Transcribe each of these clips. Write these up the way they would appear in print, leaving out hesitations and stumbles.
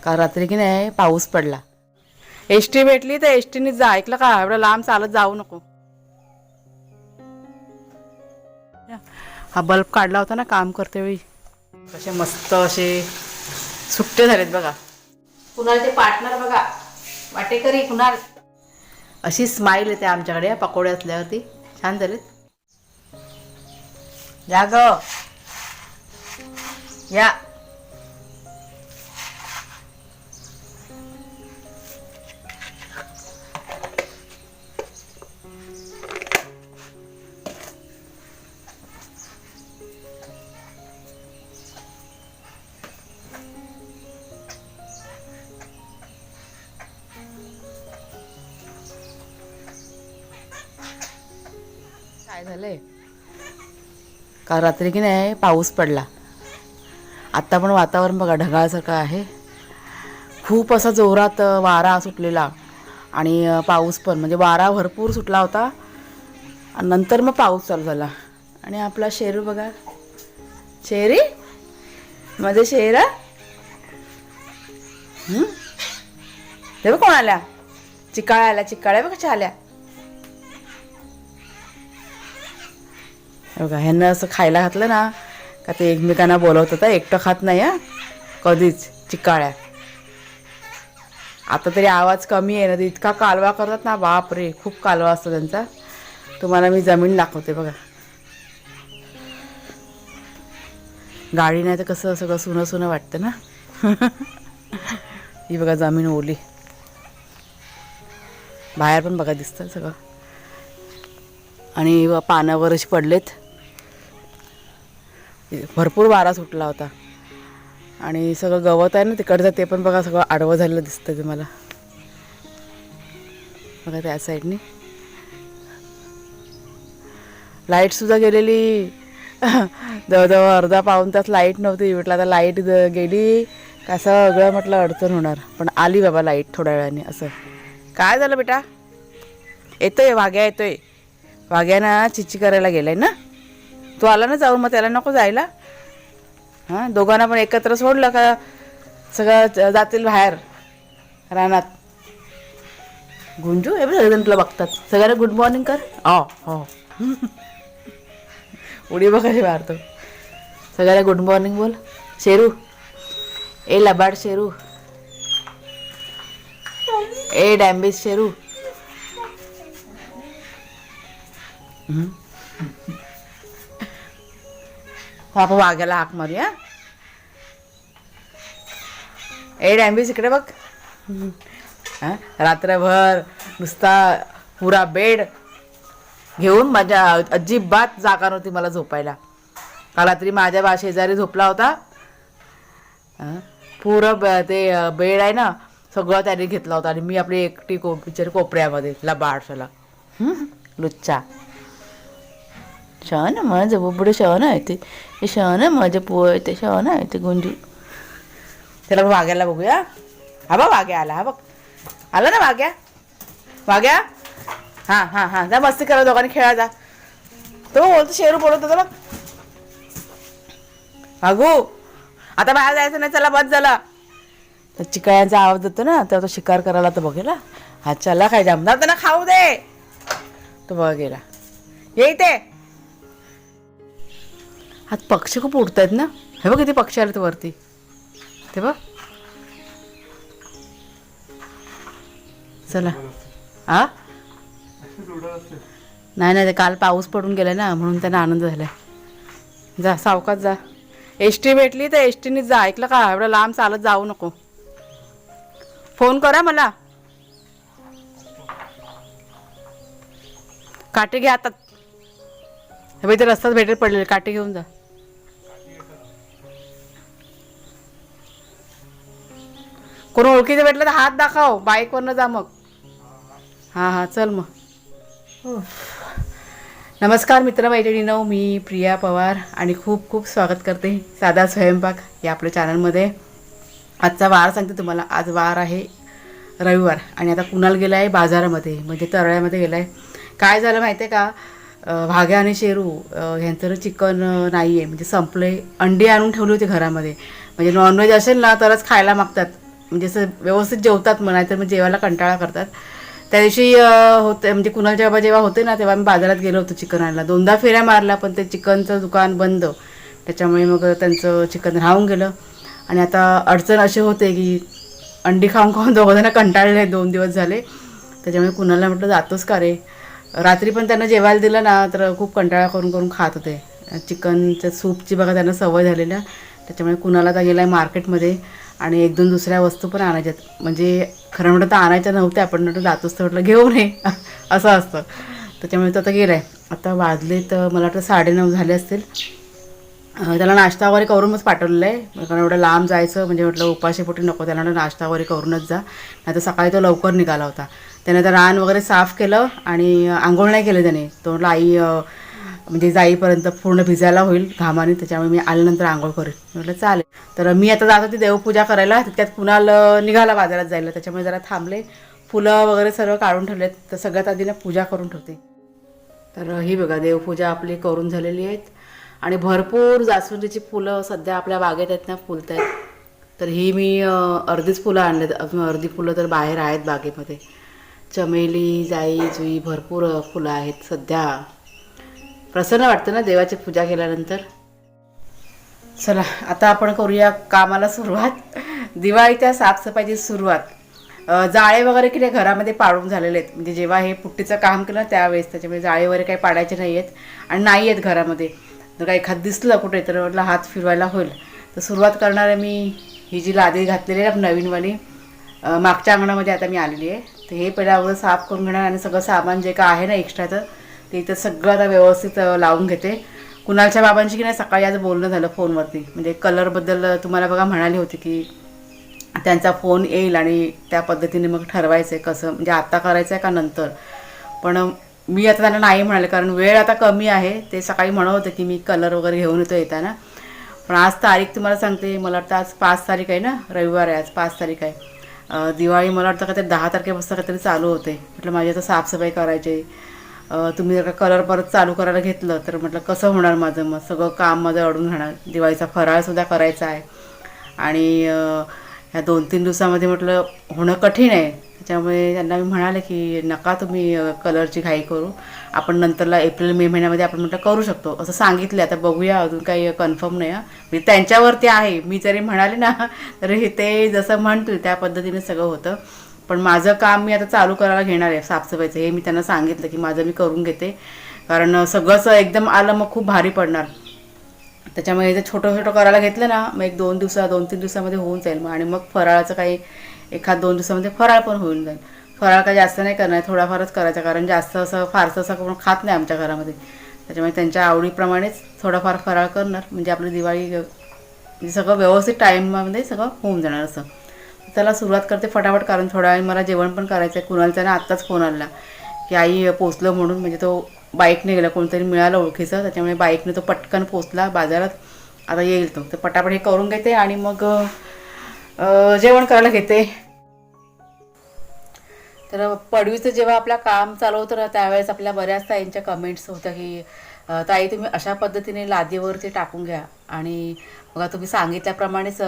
काल रात्री की नाही पाऊस पडला. एस टी भेटली तर एस टीनेच जा, ऐकलं का? एवढं लांब चालत जाऊ नको. हा बल्ब काढला होता ना काम करते वेळी. कसे मस्त असे सुट्टे झालेत बघा. कुणाल ते पार्टनर बघा, वाटेकरी कुणाल. अशी स्माईल येते आमच्याकडे पकोडे असल्यावरती. छान झालेत. या ग या. काय झालंय? काल रात्री की नाही पाऊस पडला. आत्ता पण वातावरण बघा ढगाळसारखं आहे. खूप असा जोरात वारा सुटलेला आणि पाऊस पण, म्हणजे वारा भरपूर सुटला होता आणि नंतर मग पाऊस चालू झाला. आणि आपला शेरू बघा, शेरी माझे शेरा. हे बघ कोण आल्या, चिकाळ्या आल्या, चिकाळ्या बघ कशा आल्या. बघा ह्यांना असं खायला घातलं ना का ते एकमेकांना बोलवत होता. एकटं खात नाही हा कधीच चिकाळ्या. आता तरी आवाज कमी आहे ना, तर इतका कालवा करतात ना, बाप रे, खूप कालवा असतो त्यांचा. तुम्हाला मी जमीन दाखवते बघा. गाडी नाही तर कसं सगळं सुनं सुनं वाटतं ना. ही बघा जमीन ओली, बाहेर पण बघा दिसतं सगळं. आणि पानावर अशी पडलेत. भरपूर वारा सुटला होता आणि सगळं गवत आहे ना तिकडचं, ते पण बघा सगळं आडवं झालेलं दिसतं तुम्हाला बघा. त्या साईडनी लाईटसुद्धा गेलेली. जवळजवळ अर्धा पाऊण तास लाईट नव्हती. म्हटलं आता लाईट गेली का सगळं म्हटलं अडचण होणार, पण आली बाबा लाईट थोड्या वेळाने. असं काय झालं बेटा? येतोय वाघ्या, येतोय वाघ्याना चिची करायला गेलाय ना. तू आला ना जाऊन, मग त्याला नको जायला. हां, दोघांना पण एकत्र सोडलं का सगळं जातील बाहेर रानात. गुंजू हे बघ सगळेजण तुला बघतात. सगळ्यांना गुड मॉर्निंग कर. हो उडी बघायला मारतो. सगळ्यांना गुड मॉर्निंग बोल. शेरू, ए लबाड शेरू, ए डॅम्बिस शेरू. आपण वाघ्याला हाक मारूया. ए डॅम्बिस इकडे बघ. हां, रात्रभर नुसता पुरा बेड घेऊन माझ्या अजिबात जागा नव्हती मला झोपायला. काल रात्री माझ्या शेजारी झोपला होता. पुरं ते बेड आहे ना सगळं त्याने घेतला होता आणि मी आपली एकटी बिचारी कोपऱ्यामध्ये लबाडशाला. लुच्चा. शहाण माझं बुबडं शहाण आहे ते. हे शहाण आहे माझं पोळ, ते शहाण आहे ते गुंजू. त्याला वाघ्याला बघूया. हा बघ वाघ्या आला. हा बघ आला ना वाघ्या. वाघ्या हां हां हां, जा मस्ती करा, दोघांनी खेळा जा. तो बोलतो शेरू बोलत होता बघ. अगो आता बाहेर जायचं नाही, चला बस झाला. तर चिकाळ्यांचा आवाज येतो ना, तेव्हा तो शिकार करायला तर बघेला. हा चला काय जमणार त्यांना खाऊ दे. तो बघ गेला. ये इथे. हा पक्षी खूप उडतायत ना. हे बघ किती पक्षी आले वरती, ते बघ. चला. आ नाही नाही, ते काल पाऊस पडून गेला ना म्हणून त्यांना आनंद झालाय. जा सावकाश जा. एस टी भेटली तर एस टीनेच जा, ऐकलं का? एवढं लांब चालत जाऊ नको. फोन करा मला. काटे घ्या आता. हे बाई ते रस्त्यात भेटेल पडलेले काटे घेऊन जा. कोण ओळखीचं भेटलं तर हात दाखव. बाईकवरनं जा मग. हां हां चल मग. नमस्कार मित्रमैत्रिणींनो, मी प्रिया पवार आणि खूप खूप स्वागत करते साधा स्वयंपाक या आपल्या चॅनलमध्ये. आजचा वार सांगते तुम्हाला. आज वार आहे रविवार आणि आता कुणाल गेला आहे बाजारामध्ये, म्हणजे तळ्यामध्ये गेला आहे. काय झालं माहिती आहे का? भाग्या आणि शेरू ह्यांचं चिकन नाही आहे, म्हणजे संपले. अंडी आणून ठेवली होती घरामध्ये, म्हणजे नॉनव्हेज असेल ना तरच खायला मागतात. म्हणजे असं व्यवस्थित जेवतात मग, नाहीतर मग जेवायला कंटाळा करतात. त्या दिवशी होते म्हणजे कुणालचे बाबा जेव्हा होते ना तेव्हा मी बाजारात गेलो होतो चिकन आणायला. 2दा फेऱ्या मारल्या पण ते चिकनचं दुकान बंद, त्याच्यामुळे मग त्यांचं चिकन राहून गेलं. आणि आता अडचण अशी होते की अंडी खाऊन खाऊन दोघंजणं कंटाळले 2 दिवस झाले. त्याच्यामुळे कुणाला म्हटलं जातोच का रे. रात्री पण त्यांना जेवायला दिलं ना तर खूप कंटाळा करून करून खात होते. चिकनच्या सूपची बघा त्यांना सवय झालेल्या. त्याच्यामुळे कुणाला आता गेला आहे मार्केटमध्ये आणि 1-2 दुसऱ्या वस्तू पण आणायच्यात. म्हणजे खरं म्हणतं तर आणायच्या नव्हत्या, आपण म्हटलं जातोच तर म्हटलं घेऊन ये असं असतं. त्याच्यामुळे तो आता गेला आहे. आता वाजले तर मला वाटतं 9:30 झाले असतील. त्याला नाश्ता वगैरे करूनच पाठवलेलं आहे, कारण एवढं लांब जायचं म्हणजे म्हटलं उपाशीपोटी नको, त्याला नाश्ता वगैरे करूनच जा. नाही तर सकाळी तो लवकर निघाला होता. त्याने तर रान वगैरे साफ केलं आणि आंघोळ नाही केलं त्याने. तो म्हटलं आई म्हणजे जाईपर्यंत पूर्ण भिजायला होईल घामाने, त्याच्यामुळे मी आल्यानंतर आंघोळ करेल. म्हटलं चालेल. तर मी आता जात होती देवपूजा करायला, त्यात कुणाल निघाला बाजारात जायला, त्याच्यामुळे जरा थांबले. फुलं वगैरे सर्व काढून ठेवलेत, तर सगळ्यात आधी ना पूजा करून ठेवते. तर ही बघा देवपूजा आपली करून झालेली आहेत आणि भरपूर जास्वंदीची फुलं सध्या आपल्या बागेत आहेत ना, फुलत आहेत. तर ही मी अर्धीच फुलं आणलेत, अजून अर्धी फुलं तर बाहेर आहेत बागेमध्ये. चमेली, जाई जुई भरपूर फुलं आहेत सध्या. प्रसन्न वाटतं ना देवाची पूजा केल्यानंतर. चला आता आपण करूया कामाला सुरुवात. दिवाळीच्या साफसफाईची सुरुवात. जाळे वगैरे की नाही घरामध्ये पाडून झालेले आहेत, म्हणजे जेव्हा हे पुट्टीचं काम केलं त्यावेळेस, त्याच्यामुळे जाळे वगैरे काही पाडायचे नाही आहेत आणि नाही आहेत घरामध्ये. जर काही एखाद दिसलं कुठे तर म्हटलं हात फिरवायला होईल. तर सुरुवात करणार आहे मी. ही जी लादी घातलेली आहे नवीनवाली, मागच्या अंगणामध्ये आता मी आलेली आहे. तर हे पहिला अगोदर साफ करून घेणार आणि सगळं सामान जे काय आहे ना एक्स्ट्राचं ते इथं सगळं आता व्यवस्थित लावून घेते. कुणालच्या बाबांशी की नाही सकाळी आज बोलणं झालं फोनवरती, म्हणजे कलरबद्दल तुम्हाला बघा म्हणाली होती की त्यांचा फोन येईल आणि त्या पद्धतीने मग ठरवायचं आहे कसं, म्हणजे आत्ता करायचं आहे का नंतर. पण मी आता त्यांना नाही म्हणाले, कारण वेळ आता कमी आहे. ते सकाळी म्हणत होते की मी कलर वगैरे घेऊन येतो येताना. पण आज तारीख तुम्हाला सांगते, मला वाटतं आज 5 तारीख आहे ना, रविवार आहे आज, 5 तारीख आहे. दिवाळी मला वाटतं का ते 10 तारखेपासून काहीतरी चालू होते. म्हटलं माझी आता साफसफाई करायची. तुम्ही जर का कलर परत चालू करायला घेतलं तर म्हटलं कसं होणार माझं, मग सगळं काम माझं अडून राहणार. दिवाळीचा फराळसुद्धा करायचा आहे आणि ह्या 2-3 दिवसामध्ये म्हटलं होणं कठीण आहे. त्याच्यामुळे त्यांना मी म्हणाले की नका तुम्ही कलरची घाई करू, आपण नंतरला एप्रिल-मे महिन्यामध्ये आपण म्हटलं करू शकतो असं सांगितलं. आता बघूया, अजून काही कन्फर्म नाही. म्हणजे त्यांच्यावरती आहे, मी जरी म्हणाले ना तरी ते जसं म्हणतील त्या पद्धतीने सगळं होतं. पण माझं काम मी आता चालू करायला घेणार आहे साफसफाईचं. हे मी त्यांना सांगितलं की माझं मी करून घेते, कारण सगळंच एकदम आलं मग खूप भारी पडणार. त्याच्यामुळे ते छोटं छोटं करायला घेतलं ना मग 2-3 दिवसामध्ये होऊन जाईल. मग आणि मग फराळाचं काही 1-2 दिवसामध्ये फराळ पण होऊन जाईल. फराळ काही जास्त नाही करणार, थोडाफारच करायचा, कारण जास्त असं फारसं असं कोण खात नाही आमच्या घरामध्ये. त्याच्यामुळे त्यांच्या आवडीप्रमाणेच थोडाफार फराळ करणार, म्हणजे आपली दिवाळी म्हणजे सगळं व्यवस्थित टाईममध्ये सगळं होऊन जाणार असं. त्याला सुरुवात करते फटाफट, कारण थोड्या वेळ मला जेवण पण करायचं आहे. कुणालचा ना आत्ताच फोन आला की आई पोचलं म्हणून, म्हणजे तो बाईकने गेला, कोणतरी मिळालं ओळखीचं, त्याच्यामुळे बाईकने तो पटकन पोचला बाजारात. आता येईल तो, तर पटापट हे करून घेते आणि मग जेवण करायला घेते. तर पडवीचं जेव्हा आपलं काम चालू होतं ना त्यावेळेस आपल्या बऱ्याच ताईंच्या कमेंट्स होत्या की ताई तुम्ही अशा पद्धतीने लादीवरती टाकून घ्या, आणि बघा तुम्ही सांगितल्याप्रमाणेच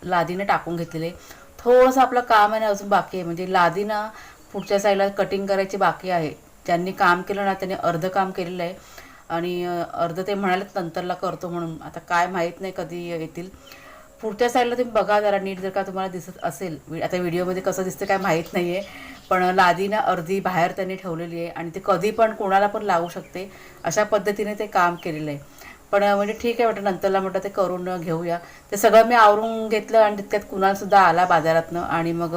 लादीने टाकून घेतलेले. थोडंसं आपलं काम आहे ना अजून बाकी आहे, म्हणजे लादी ना पुढच्या साईडला कटिंग करायची बाकी आहे. ज्यांनी काम केलं ना त्यांनी अर्धं काम केलेलं आहे आणि अर्धं ते म्हणालेत नंतरला करतो म्हणून. आता काय माहीत नाही कधी येतील. पुढच्या साईडला तुम्ही बघा जरा नीट, जर का तुम्हाला दिसत असेल. आता व्हिडिओमध्ये कसं दिसतं काय माहीत नाही आहे, पण लादी ना अर्धी बाहेर त्यांनी ठेवलेली आहे आणि ते कधी पण कोणाला पण लागू शकते अशा पद्धतीने ते काम केलेलं आहे. पण म्हणजे ठीक आहे म्हटलं नंतरला म्हटलं ते करून घेऊया. ते सगळं मी आवरून घेतलं आणि तितक्यात कुणालसुद्धा आला बाजारातनं, आणि मग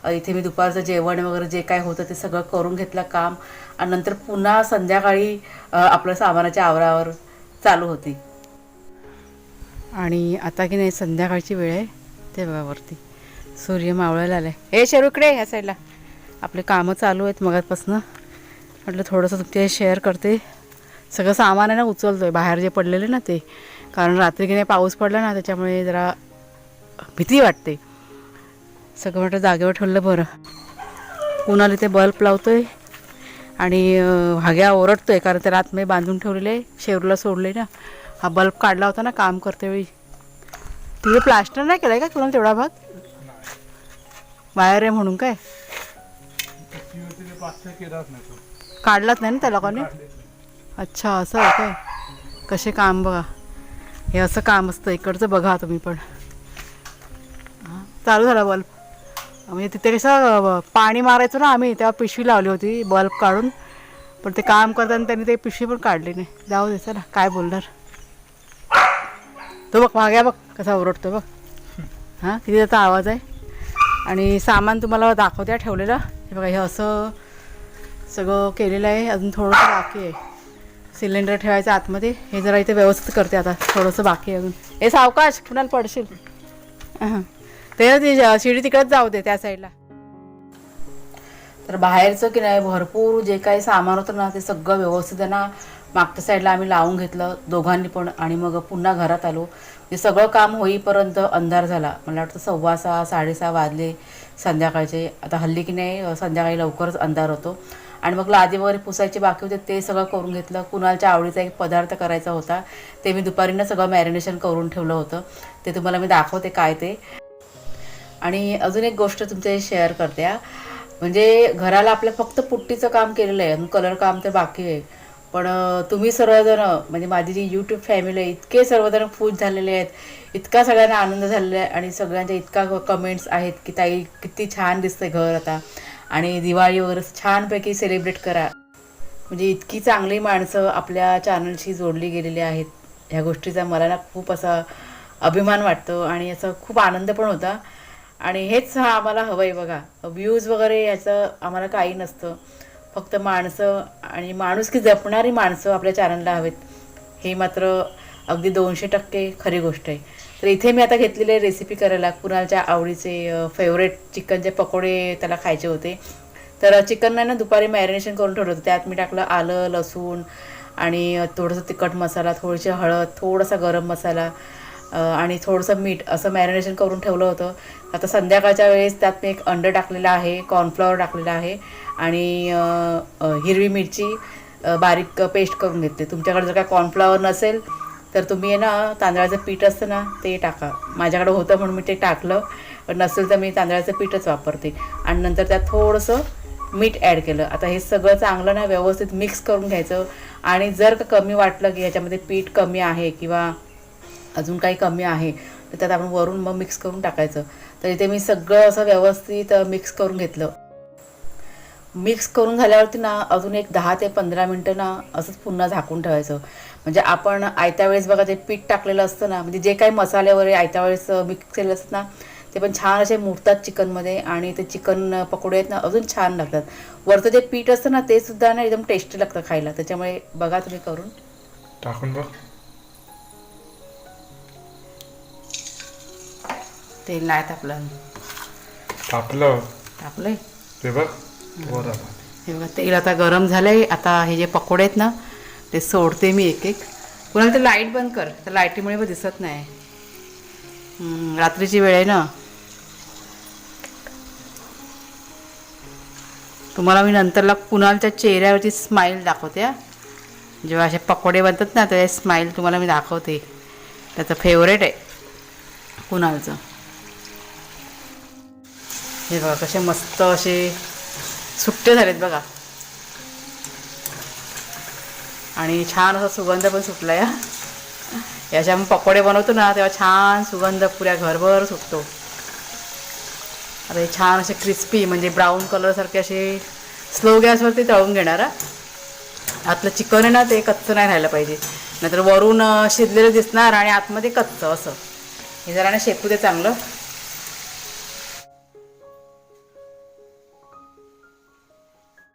इथे मी दुपारचं जेवण वगैरे जे काय होतं ते सगळं करून घेतलं काम, आणि नंतर पुन्हा संध्याकाळी आपलं सामानाच्या आवरावर चालू होती. आणि आता की नाही संध्याकाळची वेळ आहे, ते बघा वरती सूर्य मावळायला आला आहे. हे शेरूकडे ह्या साईडला आपले कामं चालू आहेत मगापासून. म्हटलं थोडंसं तुमचे शेअर करते. सगळं सामान आहे ना उचलतो आहे बाहेर जे पडलेले ना ते, कारण रात्री की नाही पाऊस पडला ना त्याच्यामुळे जरा भीती वाटते. सगळं म्हटलं जागेवर ठेवलं बरं. कुणाला ते बल्ब लावतोय आणि हाग्या ओरडतोय, कारण ते रातमध्ये बांधून ठेवलेले शेरूला सोडले ना. हा बल्ब काढला होता ना काम करते वेळी. तिथे प्लास्टर नाही केलं आहे का कुणाला तेवढा भाग? बाहेर आहे म्हणून काय काढलाच नाही ना त्या लोकांनी. अच्छा असं आहे काय. कसे काम बघा, हे असं काम असतं इकडचं. बघा तुम्ही पण. चालू झाला बल्ब. म्हणजे तिथे कसं पाणी मारायचं ना आम्ही, तेव्हा पिशवी लावली होती बल्ब काढून. पण ते काम करताना त्यांनी ते पिशवी पण काढली नाही. जाऊ दे चला, काय बोलणार. तो बघ माग्या बघ कसा ओरडतो बघ. हां किती त्याचा आवाज आहे. आणि सामान तुम्हाला दाखवत्या ठेवलेलं. हे बघा, हे असं सगळं केलेलं आहे. अजून थोडंसं बाकी आहे. सिलेंडर ठेवायचं आतमध्ये. हे जरा इथे व्यवस्थित करते आता. थोडंसं बाकी आहे अजून. हे सावकाश कुणाला पडशील. हां ते शिडी तिकडेच जाऊ दे त्या साईडला. तर बाहेरचं की नाही भरपूर जे काही सामान होतं ना ते सगळं व्यवस्थित आहे ना मागच्या साईडला आम्ही लावून घेतलं दोघांनी पण. आणि मग पुन्हा घरात आलो. ते सगळं काम होईपर्यंत अंधार झाला. मला वाटतं 6:15 6:30 वाजले संध्याकाळचे. आता हल्ली की नाही संध्याकाळी लवकरच अंधार होतो. आणि मग लादी वगैरे पुसायची बाकी होते ते सगळं करून घेतलं. कुणालच्या आवडीचा एक पदार्थ करायचा होता ते मी दुपारीनं सगळं मॅरिनेशन करून ठेवलं होतं. ते तुम्हाला मी दाखवते काय ते. आणि अजून एक गोष्ट तुमच्याशी शेअर करते. म्हणजे घराला आपल्या फक्त पुट्टीचं काम केलेलं आहे, कलर काम तर बाकी आहे. पण तुम्ही सर्वजण म्हणजे माझी जी यूट्यूब फॅमिली आहे इतके सर्वजण खुश झालेले आहेत. इतका सगळ्यांना आनंद झालेला आहे. आणि सगळ्यांच्या इतका कमेंट्स आहेत की ताई किती छान दिसतंय घर आता. आणि दिवाळी वगैरे छानपैकी सेलिब्रेट करा. म्हणजे इतकी चांगली माणसं आपल्या चॅनलशी जोडली गेलेली आहेत. ह्या गोष्टीचा मला ना खूप असा अभिमान वाटतो आणि याचा खूप आनंद पण होता. आणि हेच आम्हाला हवं आहे बघा. व्ह्यूज वगैरे याचं आम्हाला काही नसतं. फक्त माणसं आणि माणुसकी जपणारी माणसं आपल्या चॅनलला हवेत. हे मात्र अगदी 200% खरी गोष्ट आहे. तर इथे मी आता घेतलेले रेसिपी करायला कुणालच्या आवडीचे फेवरेट चिकनचे पकोडे त्याला खायचे होते. तर चिकन ना दुपारी मॅरिनेशन करून ठेवलं होतं. त्यात मी टाकलं आलं लसूण आणि थोडंसं तिखट मसाला, थोडीशी हळद, थोडासा गरम मसाला आणि थोडंसं मीठ असं मॅरिनेशन करून ठेवलं होतं. आता संध्याकाळच्या वेळेस त्यात मी एक अंडं टाकलेलं आहे, कॉर्नफ्लॉवर टाकलेलं आहे आणि हिरवी मिरची बारीक पेस्ट करून घेतली. तुमच्याकडे जर काय कॉर्नफ्लॉवर नसेल तर तुम्ही आहे ना तांदळाचं पीठ असतं ना ते टाका. माझ्याकडे होतं म्हणून मी ते टाकलं. पण नसेल तर मी तांदळाचं पीठच वापरते. आणि नंतर त्यात थोडंसं मीठ ॲड केलं. आता हे सगळं चांगलं ना व्यवस्थित मिक्स करून घ्यायचं. आणि जर का कमी वाटलं की ह्याच्यामध्ये पीठ कमी आहे किंवा अजून काही कमी आहे तर त्यात आपण वरून मग मिक्स करून टाकायचं. तर इथे मी सगळं असं व्यवस्थित मिक्स करून घेतलं. मिक्स करून झाल्यावरती ना अजून एक 10 ते 15 मिनटं ना असंच पुन्हा झाकून ठेवायचं. म्हणजे आपण आयत्या वेळेस बघा ते पीठ टाकलेलं असतं ना, म्हणजे जे काही मसाले वगैरे आयत्या वेळेस मिक्स केलेलं असतं ना ते पण छान असे मुरतात चिकनमध्ये. आणि ते चिकन पकोडे आहेत ना अजून छान लागतात. वरचं जे पीठ असतं ना ते सुद्धा ना एकदम टेस्टी लागतं खायला. त्याच्यामुळे बघा तुम्ही करून टाकून बघ. तेल नाही तापलं. तापलंय ते बघ वर आलं. हे बघा तेल आता गरम झालंय. आता हे जे पकोडे आहेत ना ते सोडते मी एक एक. कुणाला ते लाईट बंद कर, तर लाईटीमुळे पण दिसत नाही. रात्रीची वेळ आहे ना. तुम्हाला मी नंतरला कुणालच्या चेहऱ्यावरची स्माईल दाखवते. जेव्हा असे पकोडे बनतात ना ते स्माईल तुम्हाला मी दाखवते. त्याचं फेवरेट आहे कुणालचं. हे बघा कसे मस्त असे सुट्टे झालेत बघा. आणि छान असा सुगंध पण सुटला या. याच्या आपण पकोडे बनवतो ना तेव्हा छान सुगंध पुऱ्या घरभर सुटतो. आता हे छान असे क्रिस्पी म्हणजे ब्राऊन कलरसारखे असे स्लो गॅसवरती तळून घेणार. आतलं चिकन आहे ना ते कच्चं नाही राहायला पाहिजे, नाहीतर वरून शिजलेलं दिसणार आणि आतमध्ये कच्चं असं. हे जरा ना शेकू दे चांगलं.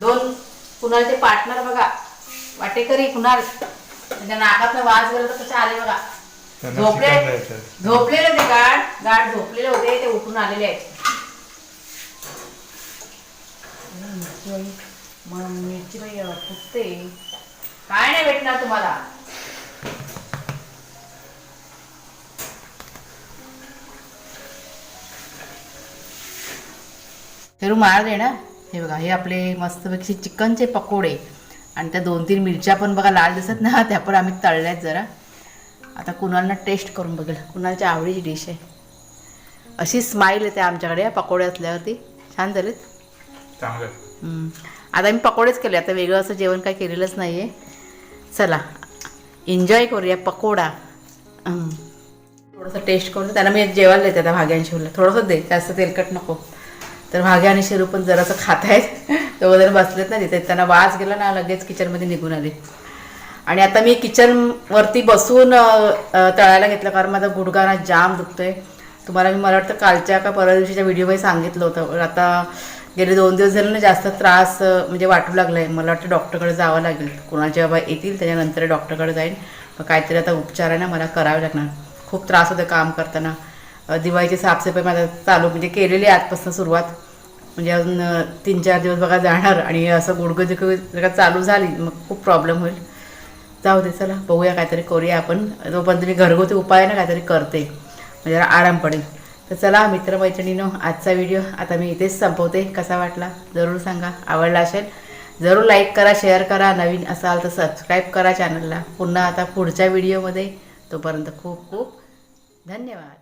दोन कुणालचे पार्टनर बघा वाटेकरी. कुणाल म्हणजे नाकातनं वाज गेला तर कसे आले बघा. झोपलेले ते गाठ झोपलेले होते ते उठून आलेले आहेत. मिरची बाई फुटते. काय नाही भेटणार तुम्हाला. तर मार दे ना. हे बघा हे आपले मस्तपैकी चिकनचे पकोडे. आणि त्या 2-3 मिरच्या पण बघा लाल दिसत ना त्या पण आम्ही तळल्यात जरा. आता कुणालना टेस्ट करून बघेल. कुणालच्या आवडीची डिश आहे. अशी स्माईल येते आमच्याकडे या पकोडे असल्यावरती. छान झालेत. चांगलं. आता मी पकोडेच केले, आता वेगळं असं जेवण काही केलेलंच नाही आहे. चला एन्जॉय करूया पकोडा. थोडंसं टेस्ट करून त्यांना मी जेवायला देते आता भाग्या आणि शिवला. थोडंसं दे, जास्त तेलकट नको. तर भाग्या आणि शिरू पण जरासं खात आहेत. दोघं जण बसलेत ना तिथे, त्यांना वास गेला ना लगेच किचनमध्ये निघून आले. आणि आता मी किचनवरती बसून तळायला घेतलं, कारण माझा गुडघा ना जाम दुखतोय. तुम्हाला मला वाटतं कालच्या का परवा दिवशीच्या व्हिडिओमध्ये सांगितलं होतं. आता गेले 2 दिवस झाले ना जास्त त्रास म्हणजे वाटू लागला आहे. मला वाटतं डॉक्टरकडे जावं लागेल. कुणाच्या बाबा येतील त्याच्यानंतर डॉक्टरकडे जाईन. मग काहीतरी आता उपचार आहे ना मला करावे लागणार. खूप त्रास होतो काम करताना. दिवाळीची साफसफाई माझा चालू म्हणजे केलेली आजपासून सुरुवात. म्हणजे अजून 3-4 दिवस बघा जाणार. आणि असं गुडघं दुखी जर का चालू झाली मग खूप प्रॉब्लेम होईल. जाऊ दे, चला बघूया काहीतरी करूया आपण. तोपर्यंत मी घरगुती उपाय ना काहीतरी करते म्हणजे जरा आराम पडेल. तर चला मित्रमैत्रिणींनो, आजचा व्हिडिओ आता मी इथेच संपवते. कसा वाटला जरूर सांगा. आवडला असेल जरूर लाईक करा, शेअर करा. नवीन असाल तर सबस्क्राईब करा चॅनलला. पुन्हा आता पुढच्या व्हिडिओमध्ये. तोपर्यंत खूप खूप धन्यवाद.